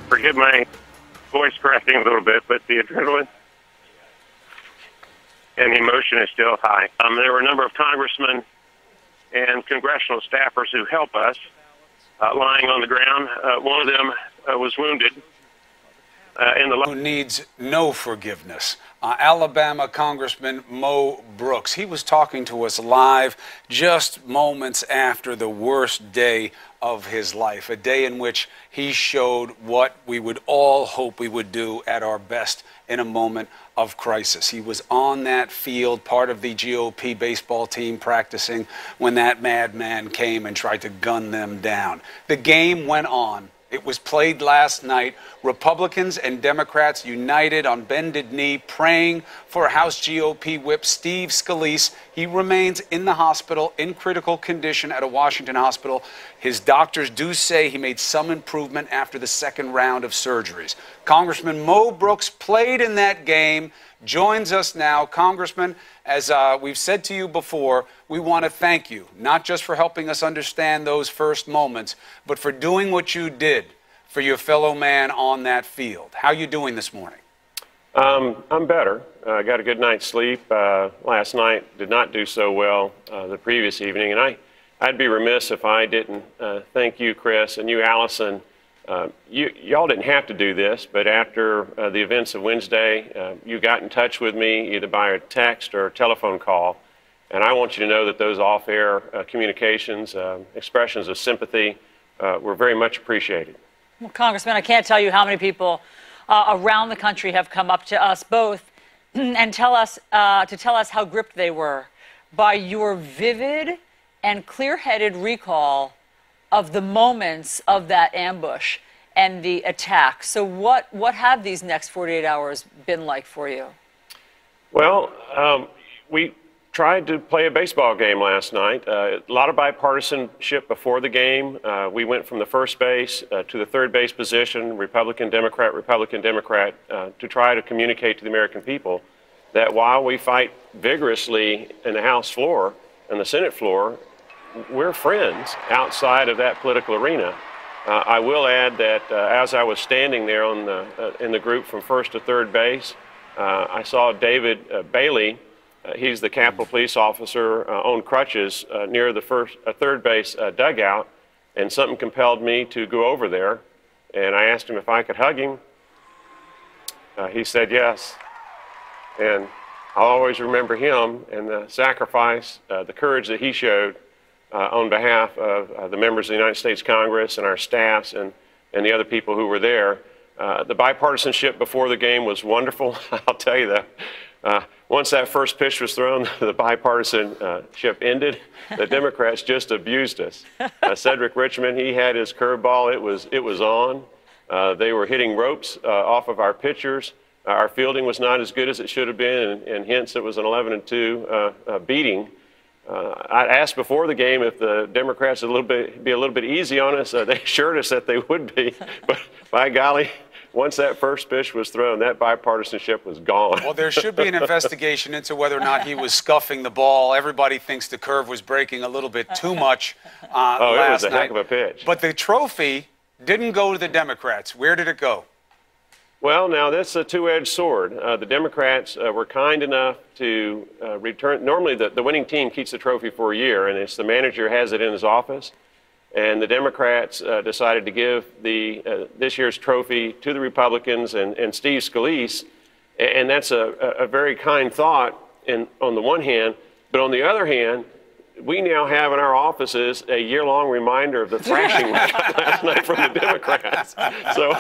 Forgive my voice cracking a little bit, but the adrenaline and the emotion is still high. There were a number of congressmen and congressional staffers who help us lying on the ground. One of them was wounded. Who needs no forgiveness. Alabama Congressman Mo Brooks. He was talking to us live just moments after the worst day of his life, a day in which he showed what we would all hope we would do at our best in a moment of crisis. He was on that field, part of the GOP baseball team practicing, when that madman came and tried to gun them down. The game went on. It was played last night. Republicans and Democrats united on bended knee, praying for House GOP whip Steve Scalise. He remains in the hospital in critical condition at a Washington hospital. His doctors do say he made some improvement after the second round of surgeries. Congressman Mo Brooks played in that game, joins us now. Congressman, as we've said to you before, we want to thank you, not just for helping us understand those first moments, but for doing what you did for your fellow man on that field. How are you doing this morning? I'm better. I got a good night's sleep last night. Did not do so well the previous evening, and I'd be remiss if I didn't thank you, Chris, and you, Allison. Y'all didn't have to do this, but after the events of Wednesday, you got in touch with me either by a text or a telephone call, and I want you to know that those off-air communications, expressions of sympathy, were very much appreciated. Well, Congressman, I can't tell you how many people around the country have come up to us both and tell us how gripped they were by your vivid and clear-headed recall of the moments of that ambush and the attack. So what have these next 48 hours been like for you? Well, we tried to play a baseball game last night. A lot of bipartisanship before the game. We went from the first base to the third base position, Republican, Democrat, to try to communicate to the American people that while we fight vigorously in the House floor and the Senate floor, we're friends outside of that political arena. I will add that as I was standing there in the group from first to third base, I saw David Bailey. He's the Capitol Police officer on crutches near the third base dugout, and something compelled me to go over there, and I asked him if I could hug him. He said yes, and I'll always remember him and the sacrifice, the courage that he showed on behalf of the members of the United States Congress and our staffs and the other people who were there. The bipartisanship before the game was wonderful. I'll tell you that. Once that first pitch was thrown, the bipartisanship ended. The Democrats just abused us. Cedric Richmond, he had his curveball. It was on. They were hitting ropes off of our pitchers. Our fielding was not as good as it should have been, and hence it was an 11-2 beating. I asked before the game if the Democrats would be a little bit easy on us. They assured us that they would be, but by golly, once that first pitch was thrown, that bipartisanship was gone. Well, there should be an investigation into whether or not he was scuffing the ball. Everybody thinks the curve was breaking a little bit too much last night. It was a heck of a pitch. But the trophy didn't go to the Democrats. Where did it go? Well, now, that's a two-edged sword. The Democrats were kind enough to return. Normally, the winning team keeps the trophy for a year, and it's the manager has it in his office. And the Democrats decided to give this year's trophy to the Republicans and Steve Scalise. And that's a very kind thought on the one hand. But on the other hand, we now have in our offices a year-long reminder of the thrashing we got last night from the Democrats. So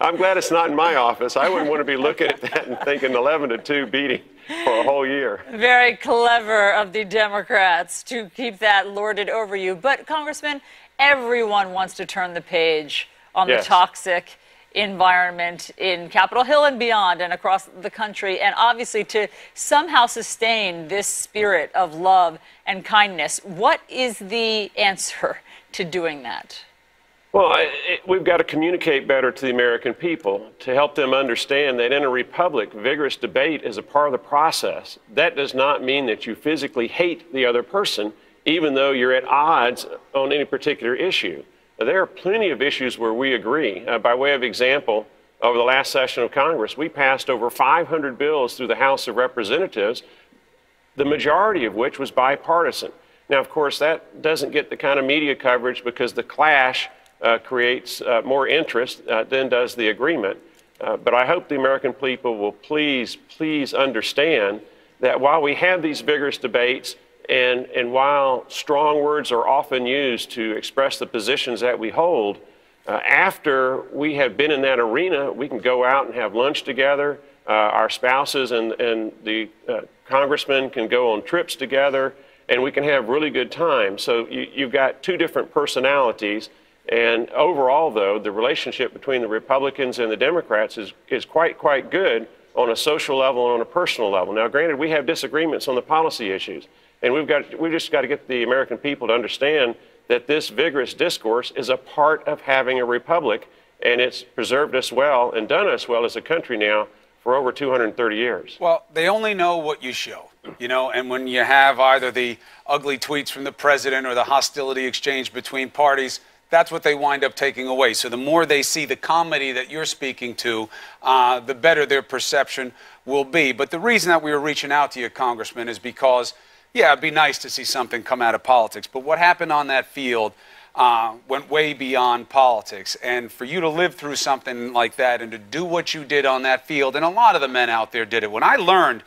I'm glad it's not in my office. I wouldn't want to be looking at that and thinking 11-2 beating for a whole year. Very clever of the Democrats to keep that lorded over you. But, Congressman, everyone wants to turn the page on the toxic environment in Capitol Hill and beyond and across the country, and obviously to somehow sustain this spirit of love and kindness. What is the answer to doing that? Well, we've got to communicate better to the American people to help them understand that in a republic, vigorous debate is a part of the process. That does not mean that you physically hate the other person, even though you're at odds on any particular issue. there are plenty of issues where we agree. By way of example, over the last session of Congress, we passed over 500 bills through the House of Representatives, the majority of which was bipartisan. Now, of course, that doesn't get the kind of media coverage because the clash creates more interest than does the agreement. But I hope the American people will please understand that while we have these vigorous debates and while strong words are often used to express the positions that we hold, after we have been in that arena, we can go out and have lunch together. Our spouses and the congressmen can go on trips together, and we can have really good times. So you've got two different personalities. And overall, though, the relationship between the Republicans and the Democrats is quite good on a social level and on a personal level. Now, granted, we have disagreements on the policy issues, and we've just got to get the American people to understand that this vigorous discourse is a part of having a republic, and it's preserved us well and done us well as a country now for over 230 years. Well, they only know what you show, and when you have either the ugly tweets from the president or the hostility exchange between parties, that's what they wind up taking away. So the more they see the comedy that you're speaking to, the better their perception will be. But the reason that we were reaching out to you, Congressman, is because, yeah, it'd be nice to see something come out of politics. But what happened on that field went way beyond politics. And for you to live through something like that and to do what you did on that field, and a lot of the men out there did it. When I learned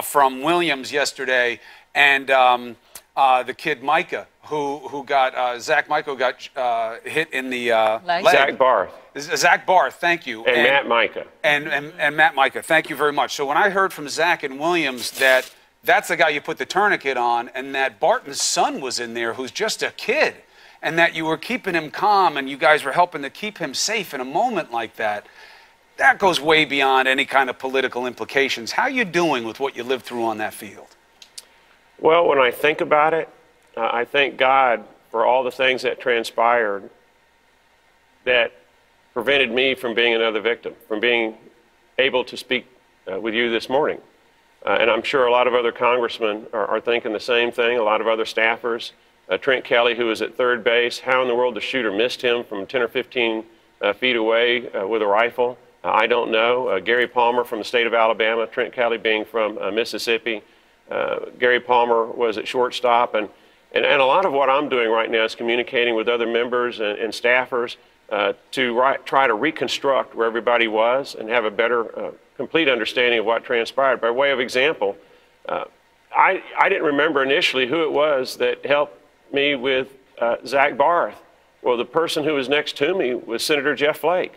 from Williams yesterday and the kid Micah, who got, Zach Micah got hit in the leg. Zach Barth. Zach Barth, thank you. And Matt Micah. And Matt Micah, thank you very much. So when I heard from Zach and Williams that that's the guy you put the tourniquet on, and that Barton's son was in there who's just a kid, and that you were keeping him calm and you guys were helping to keep him safe in a moment like that, that goes way beyond any kind of political implications. How are you doing with what you lived through on that field? Well, when I think about it, I thank God for all the things that transpired that prevented me from being another victim, from being able to speak with you this morning. And I'm sure a lot of other congressmen are thinking the same thing, a lot of other staffers. Trent Kelly, who was at third base, how in the world the shooter missed him from 10 or 15 feet away with a rifle, I don't know. Gary Palmer from the state of Alabama, Trent Kelly being from Mississippi. Gary Palmer was at shortstop. And a lot of what I'm doing right now is communicating with other members and staffers to try to reconstruct where everybody was and have a better, complete understanding of what transpired. By way of example, I didn't remember initially who it was that helped me with Zach Barth. Well, the person who was next to me was Senator Jeff Flake.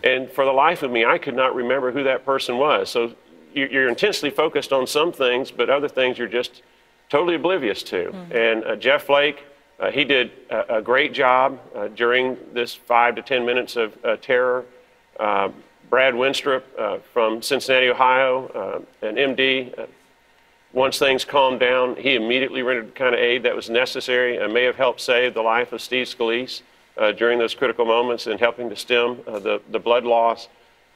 And for the life of me, I could not remember who that person was. So you're intensely focused on some things, but other things you're just totally oblivious to. And Jeff Flake, he did a great job during this 5 to 10 minutes of terror. Brad Winstrup from Cincinnati, Ohio, an MD, once things calmed down, he immediately rendered the kind of aid that was necessary and may have helped save the life of Steve Scalise during those critical moments in helping to stem the blood loss.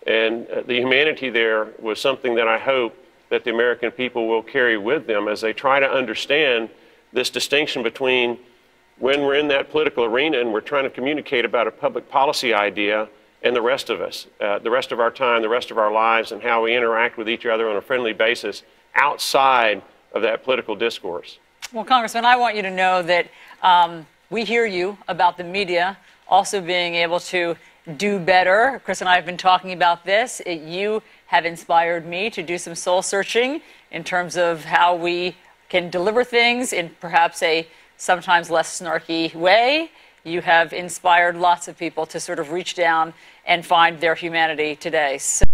And the humanity there was something that I hope that the American people will carry with them as they try to understand this distinction between when we're in that political arena and we're trying to communicate about a public policy idea and the rest of us, the rest of our time, the rest of our lives, and how we interact with each other on a friendly basis outside of that political discourse. Well, Congressman, I want you to know that we hear you about the media also being able to do better. Chris and I have been talking about this. You have inspired me to do some soul searching in terms of how we can deliver things in perhaps a sometimes less snarky way. You have inspired lots of people to sort of reach down and find their humanity today. So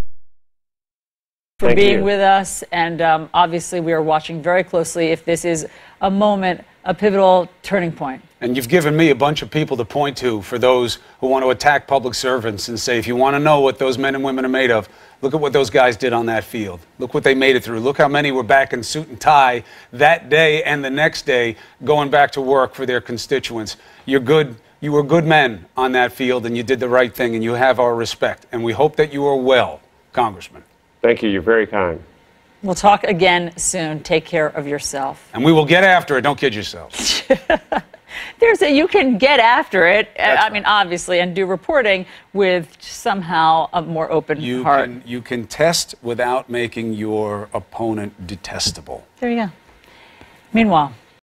for being with us, and obviously we are watching very closely if this is a moment, a pivotal turning point. And you've given me a bunch of people to point to for those who want to attack public servants and say, if you want to know what those men and women are made of, look at what those guys did on that field. Look what they made it through. Look how many were back in suit and tie that day and the next day going back to work for their constituents. You're good. You were good men on that field, and you did the right thing, and you have our respect. And we hope that you are well, Congressman. Thank you. You're very kind. We'll talk again soon. Take care of yourself. And we will get after it. Don't kid yourself. you can get after it. That's I mean, obviously, and do reporting with somehow a more open heart. You can test without making your opponent detestable. There you go. Meanwhile.